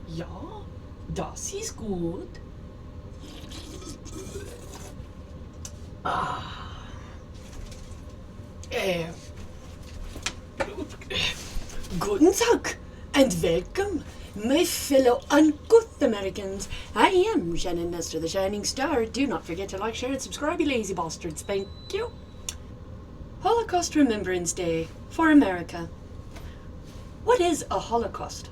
Ja, das ist gut. Äh, Guten Tag and welcome, my fellow uncouth Americans. I am Shannon Nestor, the Shining Star. Do not forget to like, share, and subscribe, you lazy bastards. Thank you. Holocaust Remembrance Day for America. What is a Holocaust?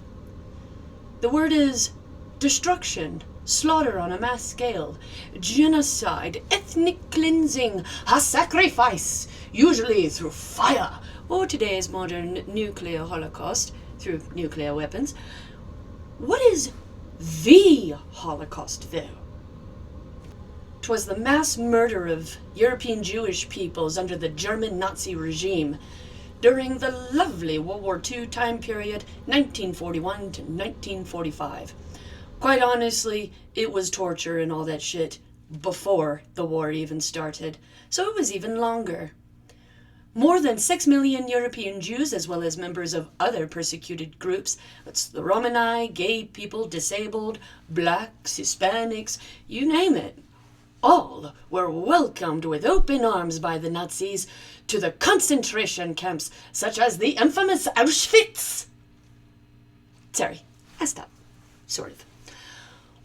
The word is destruction, slaughter on a mass scale, genocide, ethnic cleansing, a sacrifice, usually through fire, or today's modern nuclear holocaust through nuclear weapons. What is the Holocaust, though? 'Twas the mass murder of European Jewish peoples under the German Nazi regime during the lovely World War II time period, 1941 to 1945. Quite honestly, it was torture and all that shit before the war even started, so it was even longer. More than 6 million European Jews, as well as members of other persecuted groups, that's the Romani, gay people, disabled, blacks, Hispanics, you name it, all were welcomed with open arms by the Nazis to the concentration camps such as the infamous Auschwitz. Sorry, I stopped. Sort of.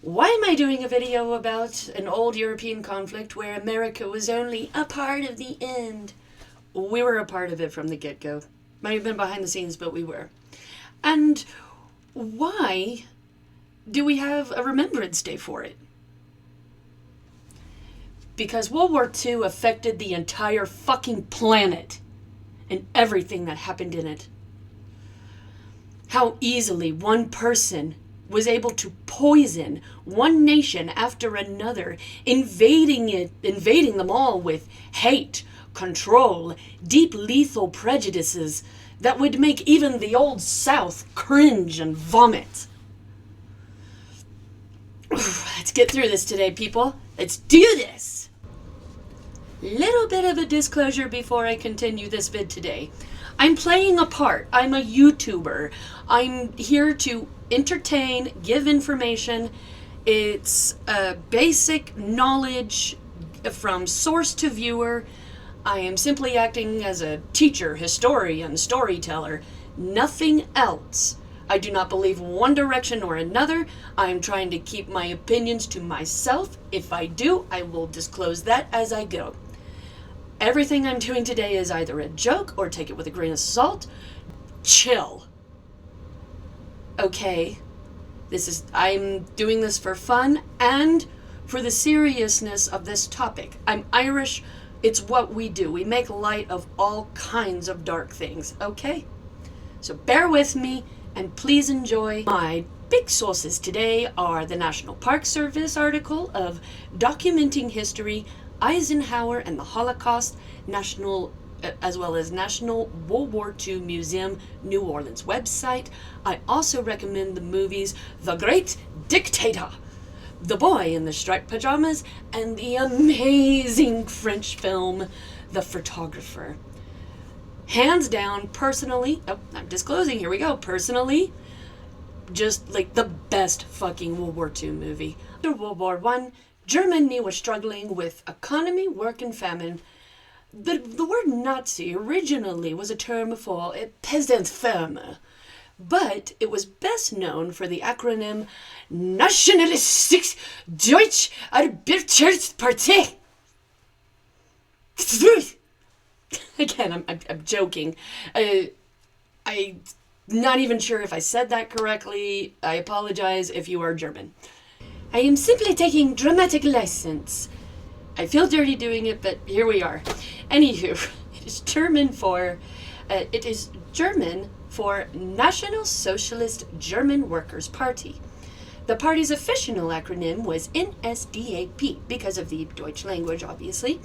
Why am I doing a video about an old European conflict where America was only a part of the end? We were a part of it from the get-go. Might have been behind the scenes, but we were. And why do we have a Remembrance Day for it? Because World War II affected the entire fucking planet and everything that happened in it. How easily one person was able to poison one nation after another, invading them all with hate, control, deep lethal prejudices that would make even the old South cringe and vomit. Let's get through this today, people. Let's do this. Little bit of a disclosure before I continue this vid today. I'm playing a part. I'm a YouTuber. I'm here to entertain, give information. It's basic knowledge from source to viewer. I am simply acting as a teacher, historian, storyteller, nothing else. I do not believe one direction or another. I am trying to keep my opinions to myself. If I do, I will disclose that as I go. Everything I'm doing today is either a joke or take it with a grain of salt. Chill. Okay? I'm doing this for fun and for the seriousness of this topic. I'm Irish. It's what we do. We make light of all kinds of dark things, okay? So bear with me and please enjoy. My big sources today are the National Park Service article of Documenting History, Eisenhower and the Holocaust, as well as National World War II Museum, New Orleans website. I also recommend the movies The Great Dictator, The Boy in the Striped Pajamas, and the amazing French film The Photographer. Hands down, personally, I'm disclosing, here we go, personally, just like the best fucking World War II movie. After World War I, Germany was struggling with economy, work, and famine. The word Nazi originally was a term for a peasant farmer, but it was best known for the acronym Nationalistische Deutsche Arbeiterpartei. Again, I'm joking. I'm not even sure if I said that correctly. I apologize if you are German. I am simply taking dramatic license. I feel dirty doing it, but here we are. Anywho, it is German for National Socialist German Workers' Party. The party's official acronym was NSDAP, because of the Deutsch language, obviously.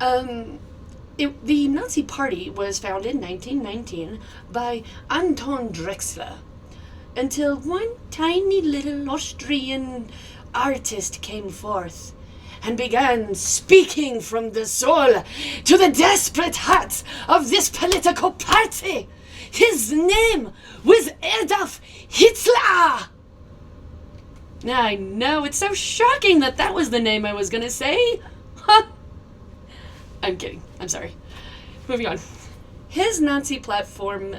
The Nazi Party was founded in 1919 by Anton Drexler, until one tiny little Austrian artist came forth and began speaking from the soul to the desperate hearts of this political party. His name was Adolf Hitler. I know, it's so shocking that was the name I was gonna say. Huh. I'm kidding. I'm sorry. Moving on. His Nazi platform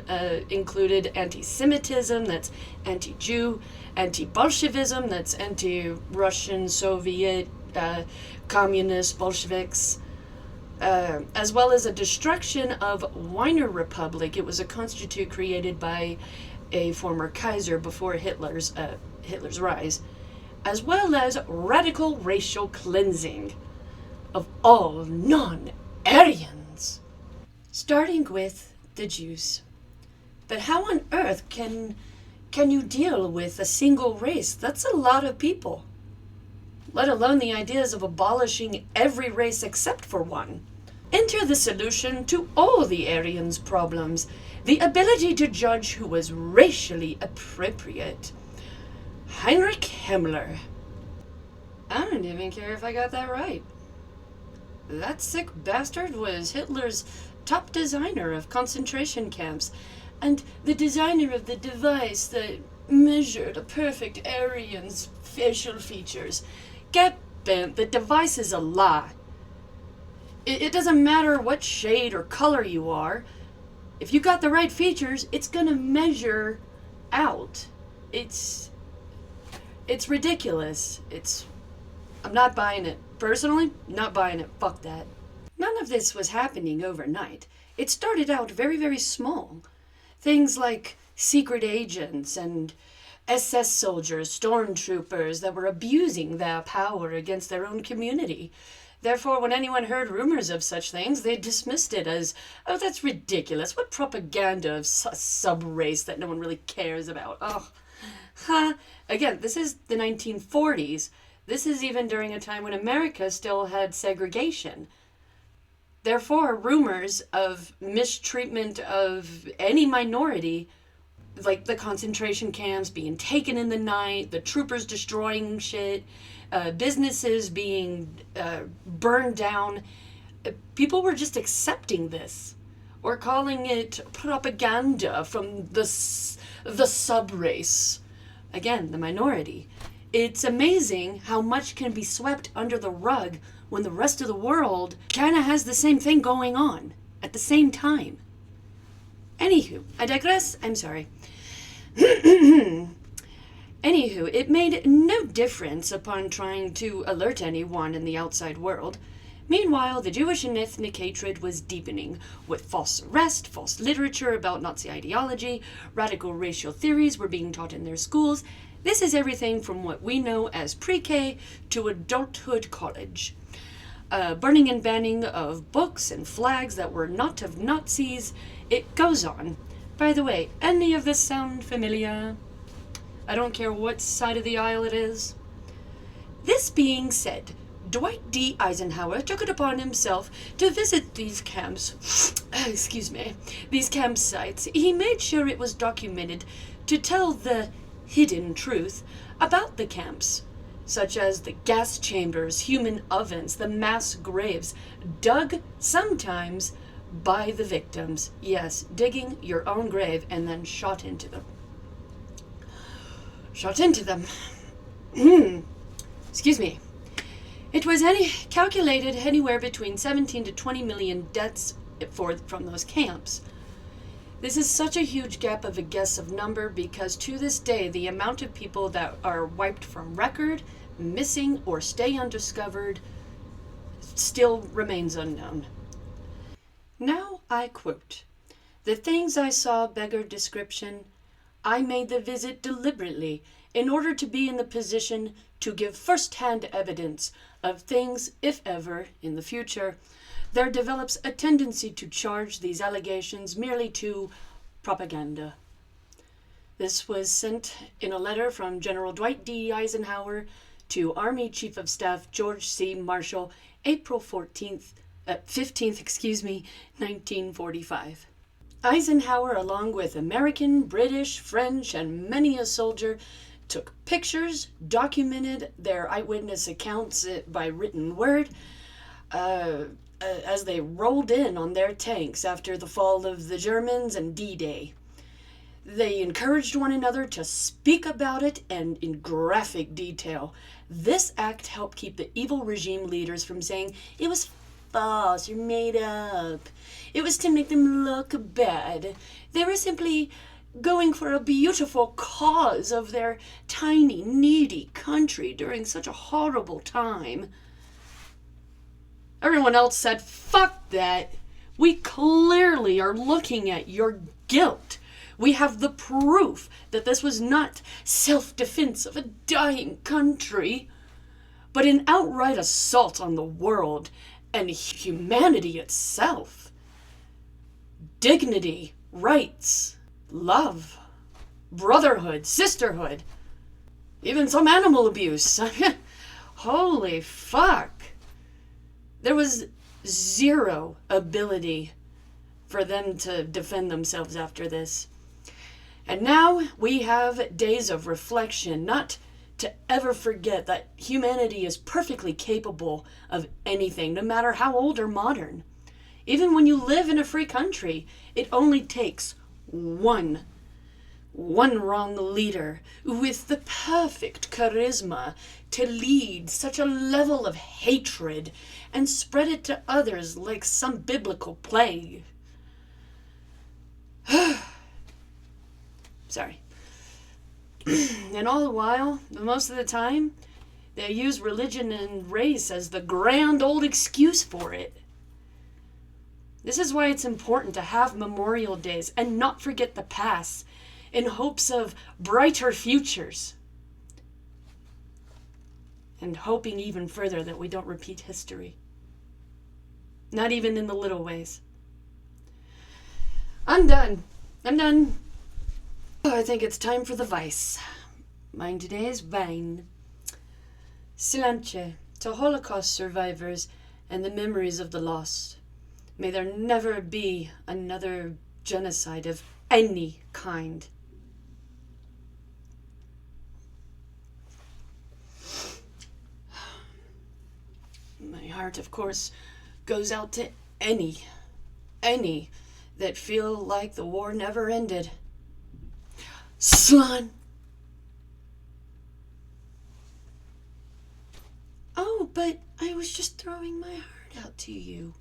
included anti-Semitism, that's anti-Jew, anti-Bolshevism, that's anti-Russian, Soviet, communist, Bolsheviks, as well as a destruction of Weimar Republic. It was a constitute created by a former Kaiser before Hitler's rise, as well as radical racial cleansing of all non-Aryans. Starting with the Jews. But how on earth can you deal with a single race? That's a lot of people. Let alone the ideas of abolishing every race except for one. Enter the solution to all the Aryans' problems, the ability to judge who was racially appropriate. Heinrich Himmler. I don't even care if I got that right. That sick bastard was Hitler's top designer of concentration camps, and the designer of the device that measured a perfect Aryan's facial features. Get bent, the device is a lie. It doesn't matter what shade or color you are. If you got the right features, it's gonna measure out. It's ridiculous. I'm not buying it. Personally, not buying it. Fuck that. None of this was happening overnight. It started out very, very small. Things like secret agents and SS soldiers, stormtroopers that were abusing their power against their own community. Therefore, when anyone heard rumors of such things, they dismissed it as, oh, that's ridiculous. What propaganda of sub-race that no one really cares about? Oh, ha. Again, this is the 1940s. This is even during a time when America still had segregation. Therefore, rumors of mistreatment of any minority, like the concentration camps being taken in the night, the troopers destroying shit, businesses being burned down, people were just accepting this or calling it propaganda from the sub-race. Again, the minority. It's amazing how much can be swept under the rug when the rest of the world kind of has the same thing going on at the same time. Anywho, I digress. I'm sorry. Anywho, it made no difference upon trying to alert anyone in the outside world. Meanwhile, the Jewish and ethnic hatred was deepening, with false arrest, false literature about Nazi ideology, radical racial theories were being taught in their schools. This is everything from what we know as pre-K to adulthood college. Burning and banning of books and flags that were not of Nazis. It goes on. By the way, any of this sound familiar? I don't care what side of the aisle it is. This being said, Dwight D. Eisenhower took it upon himself to visit these camps, these campsites. He made sure it was documented to tell the hidden truth about the camps, such as the gas chambers, human ovens, the mass graves, dug sometimes by the victims. Yes, digging your own grave and then shot into them. Excuse me. It was calculated anywhere between 17 to 20 million deaths from those camps. This is such a huge gap of a guess of number because to this day, the amount of people that are wiped from record, missing, or stay undiscovered still remains unknown. Now I quote, "The things I saw beggar description. I made the visit deliberately in order to be in the position to give first-hand evidence of things, if ever, in the future, there develops a tendency to charge these allegations merely to propaganda." This was sent in a letter from General Dwight D. Eisenhower to Army Chief of Staff George C. Marshall, April 15th, 1945. Eisenhower, along with American, British, French, and many a soldier, took pictures, documented their eyewitness accounts by written word, as they rolled in on their tanks after the fall of the Germans and D-Day. They encouraged one another to speak about it and in graphic detail. This act helped keep the evil regime leaders from saying it was false or made up. It was to make them look bad. They were simply going for a beautiful cause of their tiny, needy country during such a horrible time. Everyone else said, fuck that. We clearly are looking at your guilt. We have the proof that this was not self-defense of a dying country, but an outright assault on the world and humanity itself. Dignity, rights, love, brotherhood, sisterhood, even some animal abuse. Holy fuck. There was zero ability for them to defend themselves after this. And now we have days of reflection, not to ever forget that humanity is perfectly capable of anything, no matter how old or modern. Even when you live in a free country, it only takes one wrong leader with the perfect charisma to lead such a level of hatred and spread it to others like some biblical plague. Sorry. And all the while, most of the time, they use religion and race as the grand old excuse for it. This is why it's important to have Memorial Days and not forget the past in hopes of brighter futures. And hoping even further that we don't repeat history. Not even in the little ways. I'm done. Oh, I think it's time for the vice. Mine today's wine. Silence to Holocaust survivors and the memories of the lost. May there never be another genocide of any kind. My heart, of course, goes out to any that feel like the war never ended. Slun! Oh, but I was just throwing my heart out to you.